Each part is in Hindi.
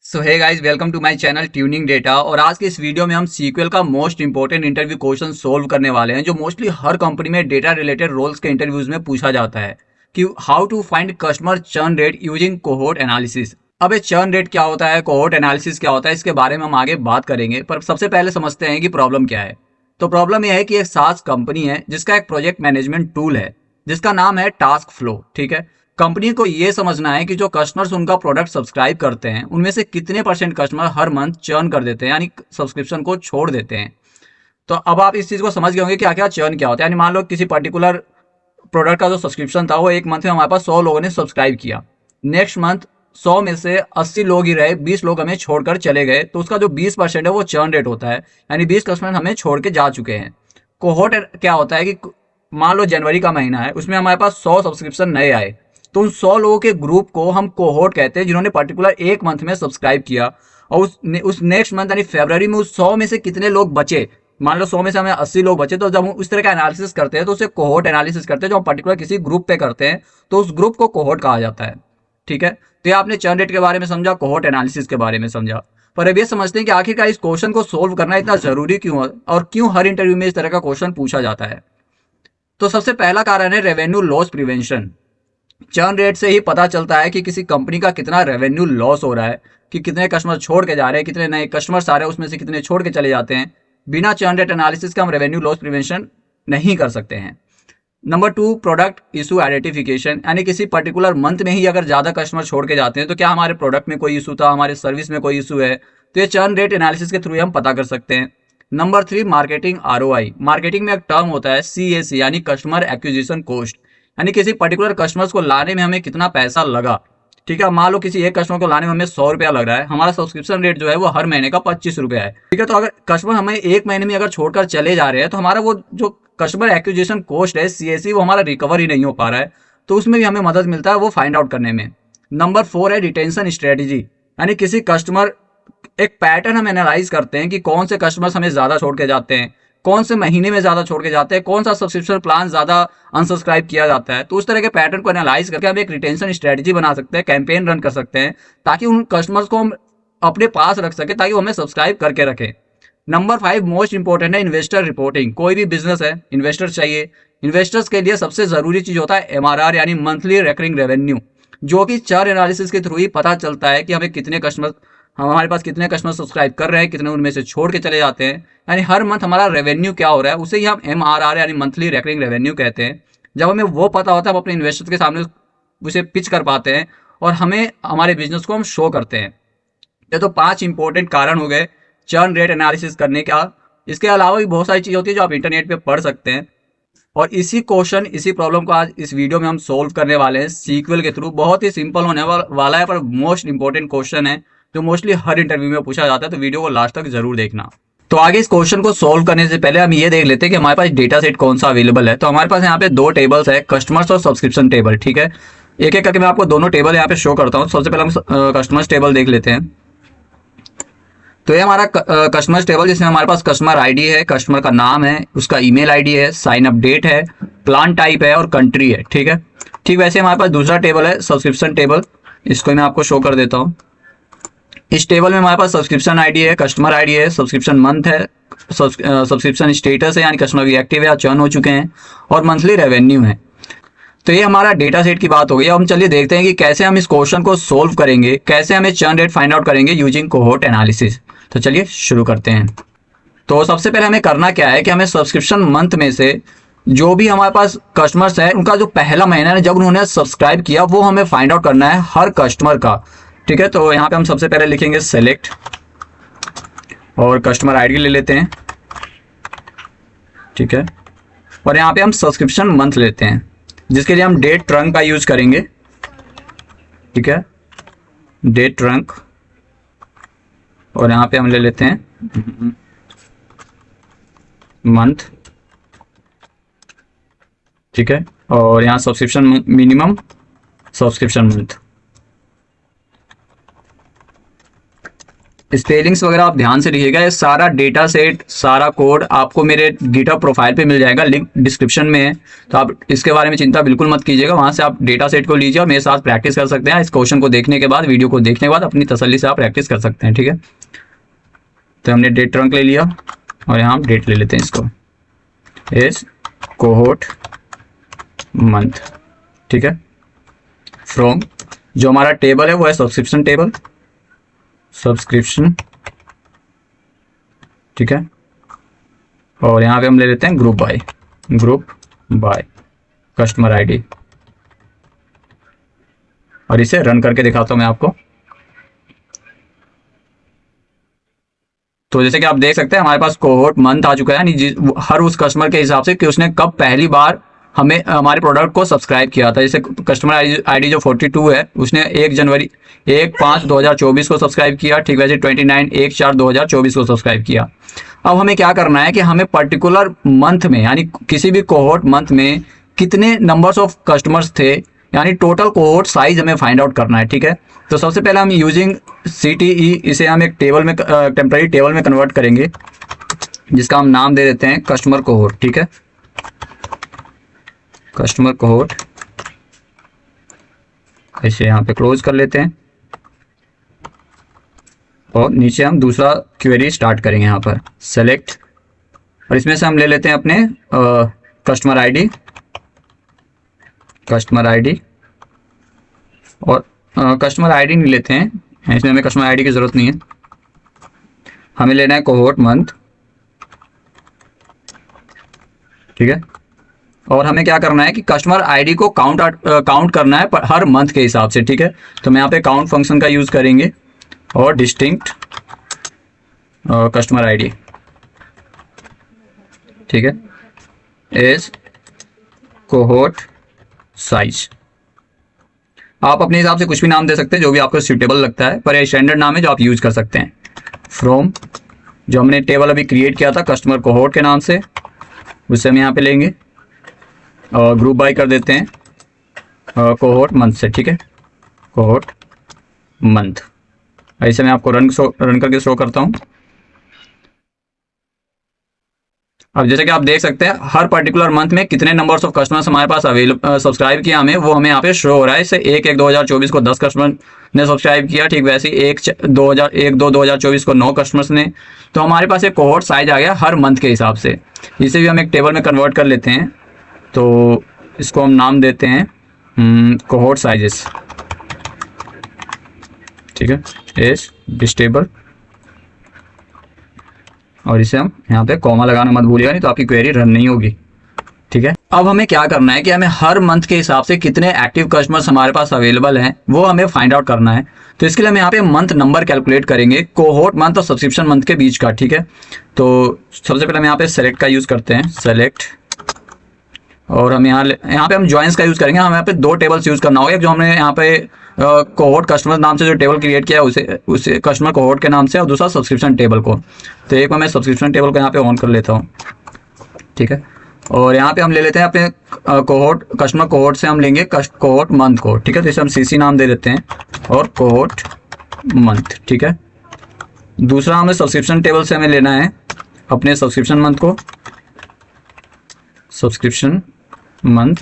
So hey guys, welcome to my channel tuning data. और आज के इस वीडियो में हम सीक्वल का most important interview question solve करने वाले हैं, जो मोस्टली हर कंपनी में डेटा रिलेटेड रोल्स के इंटरव्यूज में पूछा जाता है कि how to find customer churn rate using cohort analysis. अब ये चर्न रेट क्या होता है, कोहोर्ट एनालिसिस क्या होता है, इसके बारे में हम आगे बात करेंगे, पर सबसे पहले समझते हैं कि प्रॉब्लम क्या है। तो प्रॉब्लम यह है कि एक सास कंपनी है जिसका एक प्रोजेक्ट मैनेजमेंट टूल है जिसका नाम है टास्क फ्लो। ठीक है, कंपनी को ये समझना है कि जो कस्टमर्स उनका प्रोडक्ट सब्सक्राइब करते हैं उनमें से कितने परसेंट कस्टमर हर मंथ चर्न कर देते हैं, यानी सब्सक्रिप्शन को छोड़ देते हैं। तो अब आप इस चीज को समझ गए होंगे क्या क्या चर्न क्या होता है। यानी मान लो किसी पर्टिकुलर प्रोडक्ट का जो सब्सक्रिप्शन था वो एक मंथ में हमारे पास 100 लोगों ने सब्सक्राइब किया। नेक्स्ट मंथ 100 में से 80 लोग ही रहे, 20 लोग हमें छोड़कर चले गए, तो उसका जो 20% है वो चर्न रेट होता है, यानी 20 कस्टमर हमें छोड़ के जा चुके हैं। कोहोर्ट क्या होता है कि मान लो जनवरी का महीना है, उसमें हमारे पास 100 सब्सक्रिप्शन नए आए, तो उन 100 लोगों के ग्रुप को हम कोहोर्ट कहते हैं जिन्होंने पर्टिकुलर एक मंथ में सब्सक्राइब किया। और उस नेक्स्ट मंथ यानी फरवरी में उस 100 में से कितने लोग बचे, मान लो 100 में से हमें 80 लोग बचे, तो जब हम उस तरह का एनालिसिस करते हैं तो उसे कोहोर्ट एनालिसिस करते हैं, जो हम पर्टिकुलर किसी ग्रुप पे करते हैं, तो उस ग्रुप को कोहोर्ट कहा जाता है। ठीक है, तो ये आपने चर्न रेट के बारे में समझा, कोहोर्ट एनालिसिस के बारे में समझा। पर अब ये समझते हैं कि आखिरकार इस क्वेश्चन को सोल्व करना इतना जरूरी क्यों है और क्यों हर इंटरव्यू में इस तरह का क्वेश्चन पूछा जाता है। तो सबसे पहला कारण है revenue loss prevention. Churn rate से ही पता चलता है कि किसी कंपनी का कितना रेवेन्यू लॉस हो रहा है, कि कितने कस्टमर छोड़ के जा रहे हैं, कितने नए कस्टमर्स आ रहे हैं, उसमें से कितने छोड़ के चले जाते हैं। बिना चर्न रेट एनालिसिस का हम रेवेन्यू लॉस प्रिवेंशन नहीं कर सकते हैं। नंबर 2, प्रोडक्ट इशू आइडेंटिफिकेशन, यानी किसी पर्टिकुलर मंथ में ही अगर ज्यादा कस्टमर छोड़ के जाते हैं तो क्या हमारे प्रोडक्ट में कोई इशू था, हमारे सर्विस में कोई इशू है, तो ये चर्न रेट एनालिसिस के थ्रू हम पता कर सकते हैं। Number 3, marketing ROI. मार्केटिंग में एक टर्म होता है सीएसी, यानी कस्टमर एक्विजिशन कॉस्ट, यानी किसी पर्टिकुलर कस्टमर्स को लाने में हमें कितना पैसा लगा। ठीक है, मान लो किसी एक कस्टमर को लाने में हमें 100 रुपया लग रहा है, हमारा सब्सक्रिप्शन रेट जो है वो हर महीने का 25 रुपया है। ठीक है, तो अगर कस्टमर हमें एक महीने में अगर छोड़कर चले जा रहे हैं तो हमारा वो जो कस्टमर एक्विजिशन कॉस्ट है सीएसी, वो हमारा रिकवर ही नहीं हो पा रहा है, तो उसमें भी हमें मदद मिलता है वो फाइंड आउट करने में। नंबर 4 है रिटेंशन स्ट्रेटेजी, यानी किसी कस्टमर एक पैटर्न हम एनालाइज करते हैं कि कौन से कस्टमर्स हमें ज्यादा छोड़ के जाते हैं, कौन से महीने में ज्यादा छोड़ के जाते हैं, कौन सा सब्सक्रिप्शन प्लान ज्यादा अनसब्सक्राइब किया जाता है। तो उस तरह के पैटर्न को एनालाइज करके हम एक रिटेंशन स्ट्रेटजी बना सकते हैं, कैंपेन रन कर सकते हैं, ताकि उन कस्टमर्स को हम अपने पास रख सके, ताकि वो हमें सब्सक्राइब करके रखें। नंबर 5 मोस्ट इंपॉर्टेंट है इन्वेस्टर रिपोर्टिंग। कोई भी बिजनेस है, इन्वेस्टर चाहिए। इन्वेस्टर्स के लिए सबसे जरूरी चीज होता है एमआरआर, यानी मंथली रिकरिंग रेवेन्यू, जो कि चर्न एनालिसिस के थ्रू ही पता चलता है कि हमें कितने कस्टमर, हमारे पास कितने कस्टमर सब्सक्राइब कर रहे हैं, कितने उनमें से छोड़ के चले जाते हैं, यानी हर मंथ हमारा रेवेन्यू क्या हो रहा है, उसे ही हम एमआरआर यानी मंथली रिकरिंग रेवेन्यू कहते हैं। जब हमें वो पता होता है हम अपने इन्वेस्टर्स के सामने उसे पिच कर पाते हैं और हमें हमारे बिजनेस को हम शो करते हैं। ये तो 5 इंपॉर्टेंट कारण हो गए चर्न रेट एनालिसिस करने का। इसके अलावा भी बहुत सारी चीज होती है जो आप इंटरनेट पे पढ़ सकते हैं, और इसी क्वेश्चन, इसी प्रॉब्लम को आज इस वीडियो में हम सोल्व करने वाले हैं सीक्वल के थ्रू। बहुत ही सिंपल होने वाला है, पर मोस्ट इंपॉर्टेंट क्वेश्चन है जो मोस्टली हर इंटरव्यू में पूछा जाता है, तो वीडियो को लास्ट तक जरूर देखना। तो आगे इस क्वेश्चन को सोल्व करने से पहले हम ये देख लेते हैं कि हमारे पास डेटा सेट कौन सा अवेलेबल है। तो हमारे पास यहाँ पे 2 टेबल्स है, कस्टमर्स और सब्सक्रिप्शन टेबल। ठीक है, एक एक करके मैं आपको दोनों टेबल यहाँ पे शो करता हूँ। सबसे पहले हम कस्टमर्स टेबल देख लेते हैं। तो ये हमारा कस्टमर टेबल, जिसमें हमारे पास कस्टमर आईडी है, कस्टमर का नाम है, उसका ईमेल आईडी है, साइन अप डेट है, प्लान टाइप है और कंट्री है। ठीक है, ठीक वैसे हमारे पास दूसरा टेबल है सब्सक्रिप्शन टेबल। इसको मैं आपको शो कर देता हूँ। इस टेबल में हमारे पास सब्सक्रिप्शन आईडी है, कस्टमर आईडी है, सब्सक्रिप्शन मंथ है, सब्सक्रिप्शन स्टेटस है, यानी कस्टमर भी एक्टिव है या चर्न हो चुके हैं, और मंथली रेवेन्यू है। तो ये हमारा डेटा सेट की बात हो गई। अब हम चलिए देखते हैं कि कैसे हम इस क्वेश्चन को सोल्व करेंगे, कैसे हमें चर्न रेट फाइंड आउट करेंगे यूजिंग कोहोर्ट एनालिसिस। तो चलिए शुरू करते हैं। तो सबसे पहले हमें करना क्या है कि हमें सब्सक्रिप्शन मंथ में से जो भी हमारे पास कस्टमर्स है उनका जो पहला महीना है जब उन्होंने सब्सक्राइब किया, वो हमें फाइंड आउट करना है हर कस्टमर का। ठीक है, तो यहाँ पे हम सबसे पहले लिखेंगे सेलेक्ट और कस्टमर आईडी ले लेते हैं। ठीक है, और यहाँ पे हम सब्सक्रिप्शन मंथ लेते हैं, जिसके लिए हम डेट ट्रंक का यूज करेंगे। ठीक है, डेट ट्रंक, और यहाँ पे हम ले लेते हैं मंथ। ठीक है, और यहाँ subscription minimum, subscription month. Spellings वगैरह आप ध्यान से लिखिएगा। ये सारा डेटा सेट, सारा कोड आपको मेरे गिटहब प्रोफाइल पे मिल जाएगा, लिंक डिस्क्रिप्शन में है। तो आप इसके बारे में चिंता बिल्कुल मत कीजिएगा, वहाँ से आप डेटा सेट को लीजिए और मेरे साथ प्रैक्टिस कर सकते हैं। इस क्वेश्चन को देखने के बाद, वीडियो को देखने के बाद अपनी तसल्ली से आप प्रैक्टिस कर सकते हैं, ठीक है। तो हमने डेट ट्रंक ले लिया और यहाँ हम डेट ले लेते हैं, इसको इस कोहोर्ट मंथ, ठीक है। फ्रॉम जो हमारा टेबल है वो है सब्सक्रिप्शन टेबल, सब्सक्रिप्शन, ठीक है। और यहाँ पे हम ले लेते हैं ग्रुप बाय कस्टमर आईडी, और इसे रन करके दिखाता हूं मैं आपको। तो जैसे कि आप देख सकते हैं हमारे पास कोहोर्ट मंथ आ चुका है, यानी हर उस कस्टमर के हिसाब से कि उसने कब पहली बार हमें हमारे प्रोडक्ट को सब्सक्राइब किया था। जैसे कस्टमर आईडी जो 42 है, उसने 1/5/2024 को सब्सक्राइब किया, ठीक वैसे 29/1/4/2024 को सब्सक्राइब किया। अब हमें क्या करना है कि हमें पर्टिकुलर मंथ में, यानी किसी भी कोहोर्ट मंथ में कितने नंबर्स ऑफ कस्टमर्स थे, यानी टोटल कोहोर्ट साइज हमें फाइंड आउट करना है, ठीक है। तो सबसे पहले हम यूजिंग CTE इसे हम एक टेबल में, टेम्पररी टेबल में कन्वर्ट करेंगे, जिसका हम नाम दे देते हैं कस्टमर कोहोर्ट, ठीक है। कस्टमर कोहोर्ट, इसे यहाँ पे क्लोज कर लेते हैं और नीचे हम दूसरा क्वेरी स्टार्ट करेंगे, यहाँ पर सेलेक्ट, और इसमें से हम ले लेते हैं अपने कस्टमर आईडी और कस्टमर आईडी नहीं लेते हैं, इसमें हमें कस्टमर आईडी की ज़रूरत नहीं है, हमें लेना है कोहोर्ट मंथ, ठीक है। और हमें क्या करना है कि कस्टमर आईडी को काउंट करना है हर मंथ के हिसाब से, ठीक है। तो मैं यहाँ पे काउंट फंक्शन का यूज़ करेंगे और डिस्टिंक्ट कस्टमर आईडी, ठीक है, एज कोहोर्ट साइज। आप अपने हिसाब से कुछ भी नाम दे सकते हैं, जो भी आपको सूटेबल लगता है, पर ये स्टैंडर्ड नाम है जो आप यूज कर सकते हैं। फ्रॉम जो हमने टेबल अभी क्रिएट किया था कस्टमर कोहोर्ट के नाम से, उससे हम यहाँ पे लेंगे और ग्रुप बाय कर देते हैं कोहोर्ट मंथ से, ठीक है, कोहोर्ट मंथ। ऐसे मैं आपको रन करके शो करता हूँ। अब जैसे कि आप देख सकते हैं हर पर्टिकुलर मंथ में कितने नंबर्स ऑफ कस्टमर्स हमारे पास सब्सक्राइब किया हमें, वो हमें यहाँ पे शो हो रहा है। इससे 1/1/2024 को 10 कस्टमर ने सब्सक्राइब किया, ठीक वैसे ही 1/2/2024 को 9 कस्टमर्स ने। तो हमारे पास एक कोहोर्ट साइज आ गया हर मंथ के हिसाब से। इसे भी हम एक टेबल में कन्वर्ट कर लेते हैं, तो इसको हम नाम देते हैं कोहोर्ट साइजेस, ठीक है, एस दिस टेबल, और इसे हम यहाँ पे कॉमा लगाना मत भूलिएगा, नहीं तो आपकी क्वेरी रन नहीं होगी, ठीक है। अब हमें क्या करना है कि हमें हर मंथ के हिसाब से कितने एक्टिव कस्टमर्स हमारे पास अवेलेबल हैं वो हमें फाइंड आउट करना है। तो इसके लिए हम यहाँ पे मंथ नंबर कैलकुलेट करेंगे कोहोर्ट मंथ और सब्सक्रिप्शन मंथ के बीच का, ठीक है। तो सबसे पहले हम यहाँ पे सेलेक्ट का यूज़ करते हैं, सेलेक्ट, और हम यहाँ पे हम ज्वाइंस का यूज़ करेंगे। हमें यहाँ पे 2 टेबल्स यूज़ करना होगा, जो हमने यहाँ पे कोहोर्ट कस्टमर नाम से जो टेबल क्रिएट किया है उसे कस्टमर कोहोर्ट के नाम से, और दूसरा सब्सक्रिप्शन टेबल को। तो एक बार मैं सब्सक्रिप्शन टेबल को यहाँ पे ऑन कर लेता हूँ, ठीक है। और यहाँ पे हम ले लेते हैं अपने कोहोर्ट कस्टमर कोहोर्ट से हम लेंगे कोहोर्ट मंथ को, ठीक है। तो इसे हम CC नाम दे देते हैं और कोहोर्ट मंथ, ठीक है। दूसरा हमें सब्सक्रिप्शन टेबल से हमें लेना है अपने सब्सक्रिप्शन मंथ को, सब्सक्रिप्शन मंथ,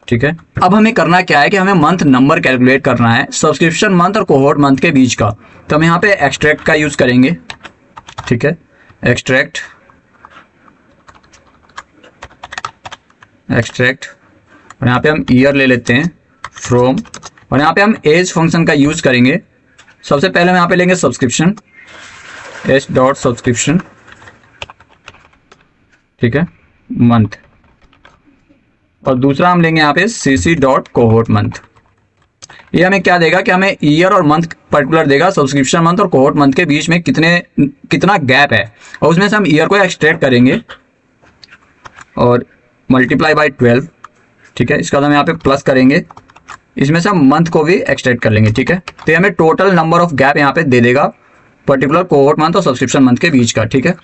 ठीक है। अब हमें करना क्या है कि हमें मंथ नंबर कैलकुलेट करना है सब्सक्रिप्शन मंथ और कोहोर्ट मंथ के बीच का। तो हम यहाँ पे एक्सट्रैक्ट का यूज करेंगे, ठीक है, एक्सट्रैक्ट, और यहाँ पे हम ईयर ले लेते हैं फ्रॉम, और यहाँ पे हम एज फंक्शन का यूज करेंगे। सबसे पहले हम यहाँ पे लेंगे सब्सक्रिप्शन, एज डॉट सब्सक्रिप्शन, ठीक है, मंथ, और दूसरा हम लेंगे यहाँ पे CC डॉट कोहोर्ट मंथ। ये हमें क्या देगा कि हमें ईयर और मंथ पर्टिकुलर देगा, सब्सक्रिप्शन मंथ और कोहोर्ट मंथ के बीच में कितना गैप है, और उसमें से हम ईयर को एक्सट्रैक्ट करेंगे और मल्टीप्लाई बाय 12, ठीक है। इसका हम यहाँ पे प्लस करेंगे, इसमें से हम मंथ को भी एक्सट्रैक्ट कर लेंगे, ठीक है। तो ये हमें टोटल नंबर ऑफ गैप यहाँ पे दे देगा पर्टिकुलर कोहोर्ट मंथ और सब्सक्रिप्शन मंथ के बीच का, ठीक है।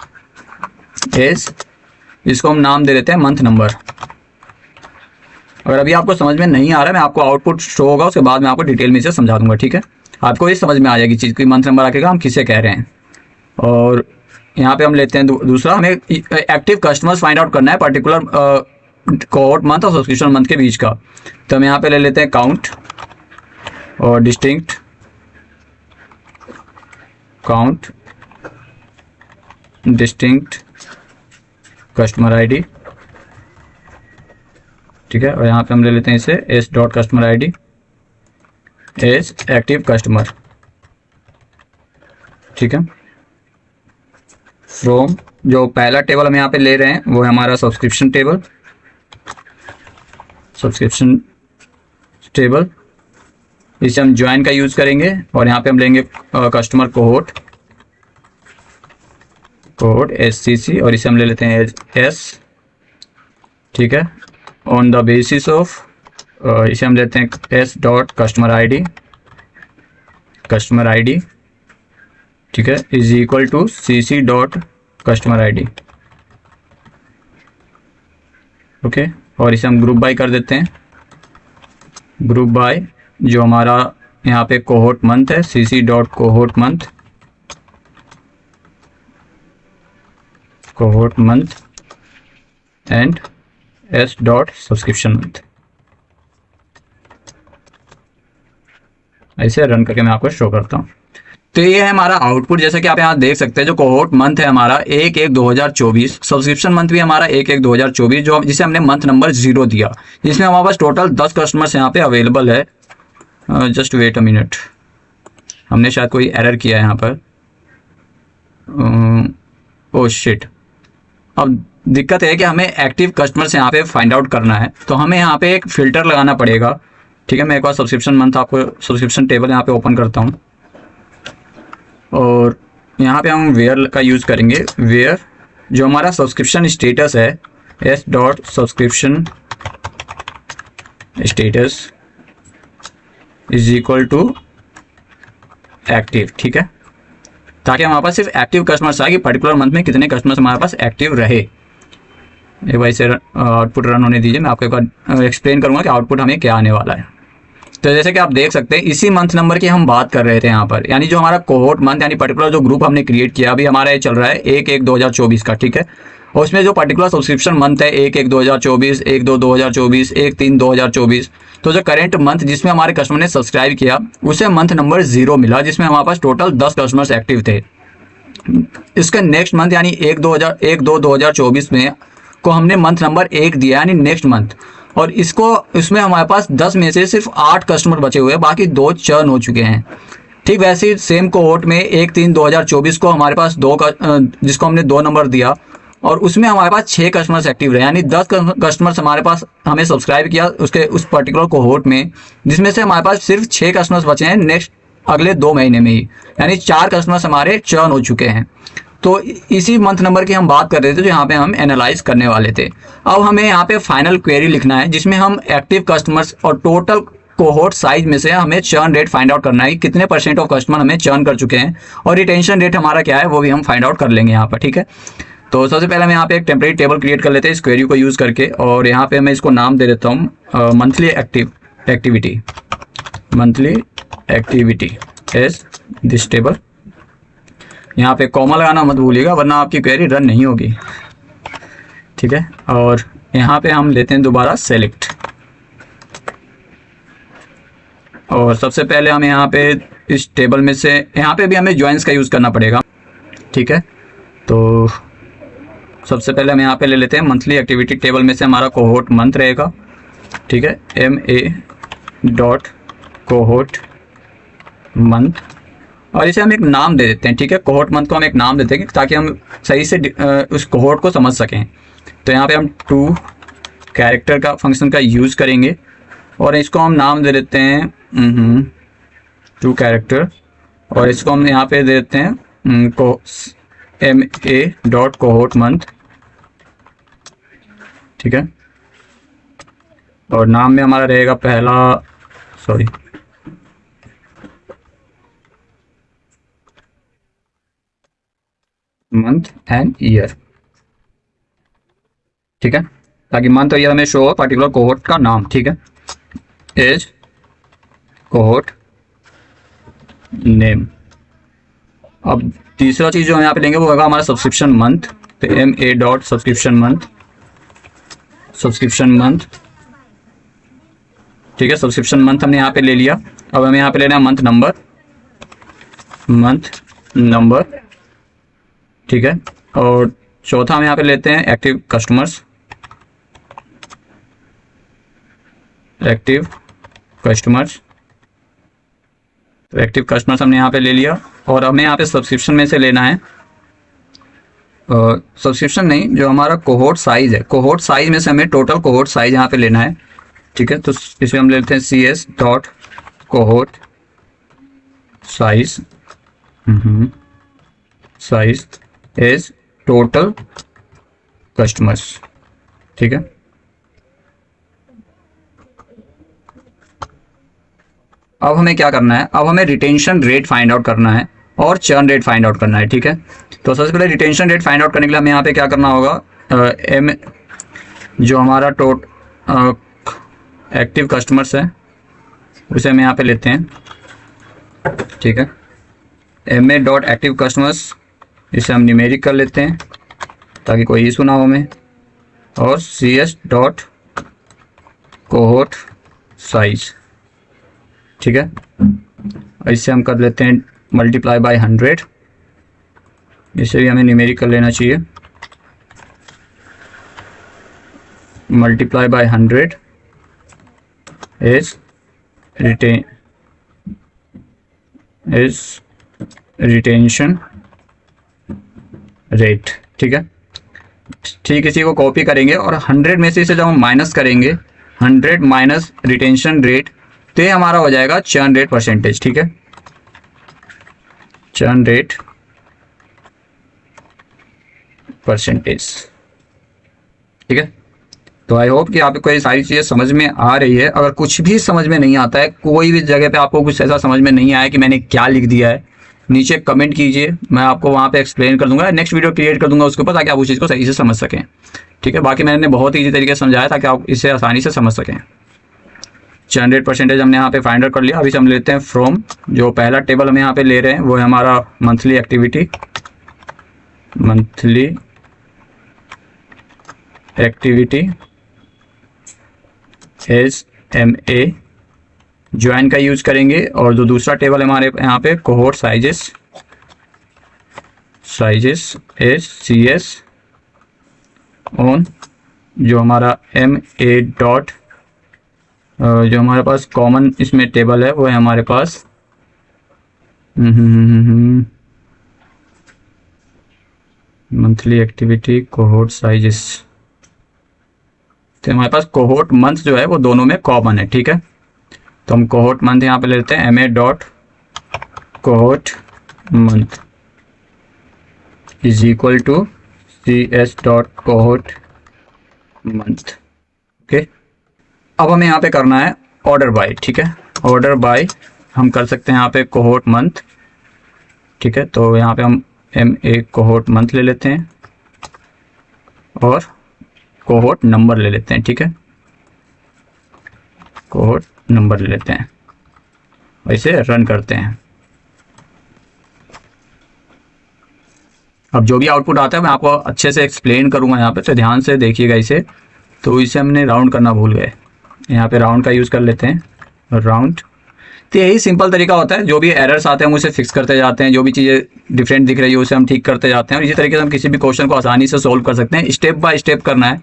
एज इसको हम नाम दे देते हैं मंथ नंबर। अगर अभी आपको समझ में नहीं आ रहा है, मैं आपको आउटपुट शो होगा, उसके बाद मैं आपको डिटेल में इसे समझा दूंगा, ठीक है। आपको ये समझ में आ जाएगी चीज़ की मंथ नंबर आके हम किसे कह रहे हैं। और यहाँ पे हम लेते हैं दूसरा, हमें एक्टिव कस्टमर्स फाइंड आउट करना है पर्टिकुलर कोहॉर्ट मंथ और सब्सक्रिप्शन मंथ के बीच का। तो हम यहाँ पे ले लेते हैं काउंट और डिस्टिंक्ट कस्टमर आईडी, ठीक है। और यहाँ पे हम ले लेते हैं इसे S dot customer ID as active customer, ठीक है। फ्रॉम जो पहला टेबल हम यहाँ पे ले रहे हैं वो है हमारा सब्सक्रिप्शन टेबल, इसे हम ज्वाइन का यूज करेंगे। और यहाँ पे हम लेंगे कस्टमर कोहॉर्ट SCC और इसे हम ले लेते हैं एस, ठीक है। ऑन द बेसिस ऑफ इसे हम लेते हैं एस डॉट कस्टमर आईडी, ठीक है, is equal to CC dot customer ID, okay. और इसे हम ग्रुप बाय कर देते हैं। ग्रुप बाय जो हमारा यहाँ पे कोहॉर्ट मंथ है, CC dot cohort month and S dot subscription month. ऐसे रन करके मैं आपको शो करता हूँ। तो ये है हमारा आउटपुट, जैसा कि आप यहाँ देख सकते हैं। जो कोहॉर्ट मंथ है हमारा 1/1/2024, सब्सक्रिप्शन मंथ भी हमारा 1/1/2024 जो जिसे हमने मंथ नंबर 0 दिया, जिसमें हमारे पास टोटल 10 कस्टमर्स यहाँ पे अवेलेबल है। जस्ट वेट अ मिनट, हमने शायद कोई एरर किया है यहाँ पर। ओह शिट, अब दिक्कत है कि हमें एक्टिव कस्टमर्स यहाँ पे फाइंड आउट करना है, तो हमें यहाँ पे एक फिल्टर लगाना पड़ेगा, ठीक है। मैं एक बार सब्सक्रिप्शन मंथ आपको सब्सक्रिप्शन टेबल यहाँ पे ओपन करता हूँ और यहाँ पे हम वेयर का यूज़ करेंगे। वेयर जो हमारा सब्सक्रिप्शन स्टेटस है, S dot subscription status is equal to active, ठीक है, ताकि हमारे पास सिर्फ एक्टिव कस्टमर्स आए कि पर्टिकुलर मंथ में कितने कस्टमर्स हमारे पास एक्टिव रहे। एक बार इसे आउटपुट रन होने दीजिए, मैं आपको एक बार एक्सप्लेन करूंगा कि आउटपुट हमें क्या आने वाला है। तो जैसे कि आप देख सकते हैं इसी मंथ नंबर की हम बात कर रहे थे यहाँ पर, यानी जो हमारा कोहॉर्ट मंथ यानी पर्टिकुलर जो ग्रुप हमने क्रिएट किया, अभी हमारा ये चल रहा है 1/1/2024 का, ठीक है। और उसमें जो पर्टिकुलर सब्सक्रिप्शन मंथ है 1/1/2024, 1/2/2024, 1/3/2024, तो जो करेंट मंथ जिसमें हमारे कस्टमर ने सब्सक्राइब किया उसे मंथ नंबर 0 मिला, जिसमें हमारे पास टोटल 10 कस्टमर्स एक्टिव थे। इसके नेक्स्ट मंथ यानी 1/2/2024 में को हमने मंथ नंबर 1 दिया यानी नेक्स्ट मंथ, और इसमें हमारे पास 10 में से सिर्फ 8 कस्टमर बचे हुए हैं, बाकी 2 चर्न हो चुके हैं। ठीक वैसे ही सेम कोहॉर्ट में 1/3/2024 को हमारे पास जिसको हमने 2 नंबर दिया और उसमें हमारे पास 6 कस्टमर्स एक्टिव रहे, यानी 10 कस्टमर्स हमारे पास हमें सब्सक्राइब किया उसके उस पर्टिकुलर कोहॉर्ट में, जिसमें से हमारे पास सिर्फ 6 कस्टमर्स बचे हैं नेक्स्ट अगले 2 महीने में ही, यानी 4 कस्टमर्स हमारे चर्न हो चुके हैं। तो इसी मंथ नंबर की हम बात कर रहे थे जो यहाँ पे हम एनालाइज करने वाले थे। अब हमें यहाँ पे फाइनल क्वेरी लिखना है जिसमें हम एक्टिव कस्टमर्स और टोटल कोहॉर्ट साइज में से हमें चर्न रेट फाइंड आउट करना है, कितने % ऑफ कस्टमर हमें चर्न कर चुके हैं और रिटेंशन रेट हमारा क्या है वो भी हम फाइंड आउट कर लेंगे यहाँ पर। ठीक है, तो सबसे पहले हम यहाँ पे एक टेम्परेरी टेबल क्रिएट कर लेते हैं इस क्वेरी को यूज करके, और यहाँ पे मैं इसको नाम दे देता हूँ monthly activity as this table. यहाँ पे कॉमा लगाना मत भूलिएगा वरना आपकी क्वेरी रन नहीं होगी। ठीक है, और यहाँ पे हम लेते हैं दोबारा सेलेक्ट, और सबसे पहले हम यहाँ पे इस टेबल में से यहाँ पे भी हमें ज्वाइंस का यूज़ करना पड़ेगा। ठीक है, तो सबसे पहले हम यहाँ पे ले लेते हैं मंथली एक्टिविटी टेबल में से हमारा कोहॉर्ट मंथ रहेगा। ठीक है, MA.कोहॉर्ट मंथ, और इसे हम एक नाम दे देते हैं। ठीक है, कोहॉर्ट मंथ को हम एक नाम देते हैं ताकि हम सही से उस कोहॉर्ट को समझ सकें। तो यहाँ पे हम टू कैरेक्टर का फंक्शन का यूज़ करेंगे और इसको हम नाम दे देते हैं टू कैरेक्टर, और इसको हम यहाँ पे दे देते हैं MA.कोहॉर्ट मंथ। ठीक है, और नाम में हमारा रहेगा पहला मंथ एंड ईयर। ठीक है, ताकि मंथ और ईयर हमें शो हो पर्टिकुलर कोहॉर्ट का नाम। ठीक है, एज कोहॉर्ट नेम। अब तीसरा चीज़ जो हम यहाँ पे लेंगे वो होगा हमारा सब्सक्रिप्शन मंथ। तो MA dot subscription month, subscription month, ठीक है। सब्सक्रिप्शन मंथ हमने यहाँ पे ले लिया। अब हमें यहाँ पे लेना है मंथ नंबर, मंथ नंबर, ठीक है। और चौथा हम यहाँ पे लेते हैं एक्टिव कस्टमर्स, एक्टिव कस्टमर्स। तो एक्टिव कस्टमर्स हमने यहाँ पे ले लिया। और हमें यहाँ पे सब्सक्रिप्शन में से लेना है, सब्सक्रिप्शन नहीं, जो हमारा कोहोर्ट साइज है, कोहोर्ट साइज में से हमें टोटल कोहोर्ट साइज यहाँ पे लेना है, ठीक है। तो इसे हम लेते हैं CS dot cohort size, size is total customers, ठीक है। अब हमें क्या करना है, अब हमें रिटेंशन रेट फाइंड आउट करना है और चर्न रेट फाइंड आउट करना है, ठीक है। तो सबसे पहले रिटेंशन रेट फाइंड आउट करने के लिए हमें यहाँ पे क्या करना होगा, एम जो हमारा एक्टिव कस्टमर्स है उसे हम यहाँ पे लेते हैं, ठीक है। MA डॉट एक्टिव कस्टमर्स, इसे हम न्यूमेरिक कर लेते हैं ताकि कोई इशू ना हो हमें। और CS डॉट कोहोर्ट साइज, ठीक है। इससे हम कर लेते हैं मल्टीप्लाई बाय 100, इसे भी हमें न्यूमेरिक कर लेना चाहिए। Multiply by 100 is retention rate, ठीक है। ठीक, इसी को कॉपी करेंगे और 100 में से इसे जब हम माइनस करेंगे, 100 माइनस रिटेंशन रेट, तो ये हमारा हो जाएगा चर्न रेट परसेंटेज, ठीक है। चर्न रेट परसेंटेज, ठीक है। तो आई होप कि आपको ये सारी चीज़ें समझ में आ रही है। अगर कुछ भी समझ में नहीं आता है, कोई भी जगह पे आपको कुछ ऐसा समझ में नहीं आया कि मैंने क्या लिख दिया है, नीचे कमेंट कीजिए, मैं आपको वहाँ पे एक्सप्लेन कर दूंगा, नेक्स्ट वीडियो क्रिएट कर दूंगा उसके ऊपर, ताकि आप उस चीज़ को सही से समझ सकें, ठीक है। बाकी मैंने बहुत ईजी तरीके से समझाया ताकि आप इसे आसानी से समझ सकें। चर्न रेट परसेंटेज हमने यहाँ पे फाइंड आउट कर लिया। अभी हम लेते हैं फ्रॉम, जो पहला टेबल हम यहाँ पे ले रहे हैं वो है हमारा monthly activity, monthly activity as MA, join का यूज करेंगे। और जो दूसरा टेबल हमारे यहाँ पे cohort sizes, sizes as CS on, जो हमारा MA डॉट, जो हमारे पास कॉमन इसमें टेबल है वो है हमारे पास मंथली एक्टिविटी कोहोर्ट साइजेस। तो हमारे पास कोहोर्ट मंथ जो है वो दोनों में कॉमन है, ठीक है। तो हम कोहोर्ट मंथ यहाँ पे लेते हैं, MA dot cohort month is equal to CS dot cohort month, okay. अब हमें यहाँ पे करना है ऑर्डर बाय, ठीक है। ऑर्डर बाय हम कर सकते हैं यहाँ पे कोहोर्ट मंथ, ठीक है। तो यहाँ पे हम MA कोहोर्ट मंथ ले लेते हैं और कोहोर्ट नंबर ले लेते हैं, ठीक है। कोहोर्ट नंबर ले लेते हैं, इसे रन करते हैं। अब जो भी आउटपुट आता है मैं आपको अच्छे से एक्सप्लेन करूंगा यहाँ पे, तो ध्यान से देखिएगा इसे। तो इसे हमने राउंड करना भूल गए, यहाँ पे राउंड का यूज़ कर लेते हैं, राउंड। तो यही सिंपल तरीका होता है, जो भी एरर्स आते हैं हम उसे फिक्स करते जाते हैं, जो भी चीज़ें डिफरेंट दिख रही है उसे हम ठीक करते जाते हैं। और इसी तरीके से हम किसी भी क्वेश्चन को आसानी से सोल्व कर सकते हैं। स्टेप बाय स्टेप करना है,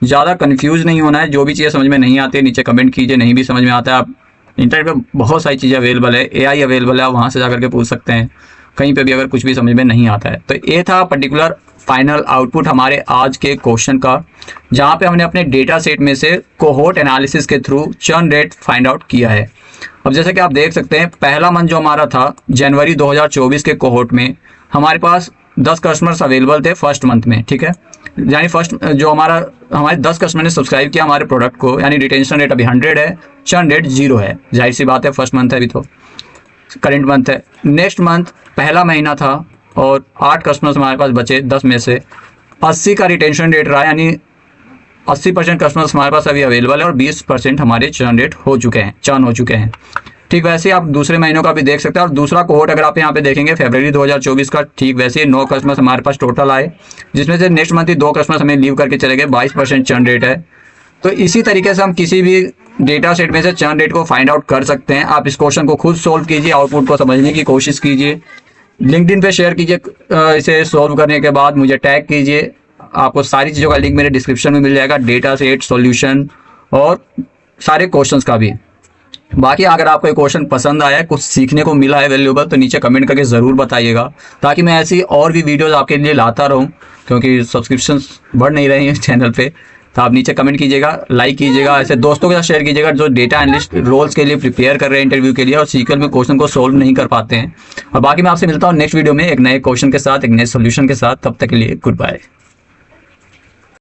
ज़्यादा कंफ्यूज नहीं होना है। जो भी चीज़ें समझ में नहीं आती है नीचे कमेंट कीजिए, नहीं भी समझ में आता है आप इंटरनेट पे बहुत सारी चीज़ें अवेलेबल है, AI अवेलेबल है, आप वहाँ से जा करके पूछ सकते हैं कहीं पे भी अगर कुछ भी समझ में नहीं आता है। तो ये था पर्टिकुलर फाइनल आउटपुट हमारे आज के क्वेश्चन का, जहाँ पे हमने अपने डेटा सेट में से कोहोर्ट एनालिसिस के through churn rate find out किया है। अब जैसे कि आप देख सकते हैं, पहला मंथ जो हमारा था जनवरी 2024 के कोहोर्ट में हमारे पास 10 कस्टमर्स अवेलेबल थे फर्स्ट मंथ में, ठीक है। यानी फर्स्ट जो हमारे 10 कस्टमर ने सब्सक्राइब किया हमारे प्रोडक्ट को, यानी रिटेंशन रेट अभी 100 है, चर्न रेट 0 है। जाहिर सी बात है, फर्स्ट मंथ है, अभी तो करंट मंथ है। नेक्स्ट मंथ पहला महीना था और 8 कस्टमर्स हमारे पास बचे 10 में से, 80 का रिटेंशन रेट रहा, यानी 80% कस्टमर्स हमारे पास अभी अवेलेबल है और 20% हमारे चर्न रेट हो चुके हैं, चर्न हो चुके हैं, ठीक वैसे ही आप दूसरे महीनों का भी देख सकते हैं। और दूसरा कोहोर्ट अगर आप यहाँ पे देखेंगे फरवरी 2024 का, ठीक वैसे ही 9 कस्टमर्स हमारे पास टोटल आए, जिसमें से नेक्स्ट मंथ ही 2 कस्टमर्स हमें लीव करके चले गए। 22% चर्न रेट है। तो इसी तरीके से हम किसी भी डेटा सेट में से चर्न रेट को फाइंड आउट कर सकते हैं। आप इस क्वेश्चन को खुद सोल्व कीजिए, आउटपुट को समझने की कोशिश कीजिए, लिंक्डइन पे शेयर कीजिए, इसे सोल्व करने के बाद मुझे टैग कीजिए। आपको सारी चीज़ों का लिंक मेरे डिस्क्रिप्शन में मिल जाएगा, डेटा सेट, सॉल्यूशन और सारे क्वेश्चंस का भी। बाकी अगर आपको ये क्वेश्चन पसंद आया है, कुछ सीखने को मिला है वैल्यूएबल, तो नीचे कमेंट करके ज़रूर बताइएगा, ताकि मैं ऐसी और भी वीडियोस आपके लिए लाता रहूं, क्योंकि सब्सक्रिप्शंस बढ़ नहीं रही हैं चैनल पे। तो आप नीचे कमेंट कीजिएगा, लाइक कीजिएगा, ऐसे दोस्तों के साथ शेयर कीजिएगा जो डेटा एनालिस्ट रोल्स के लिए प्रिपेयर कर रहे हैं इंटरव्यू के लिए और सीक्वल में क्वेश्चन को सोल्व नहीं कर पाते हैं। और बाकी मैं आपसे मिलता हूँ नेक्स्ट वीडियो में एक नए क्वेश्चन के साथ, एक नए सोल्यूशन के साथ। तब तक के लिए गुड बाय।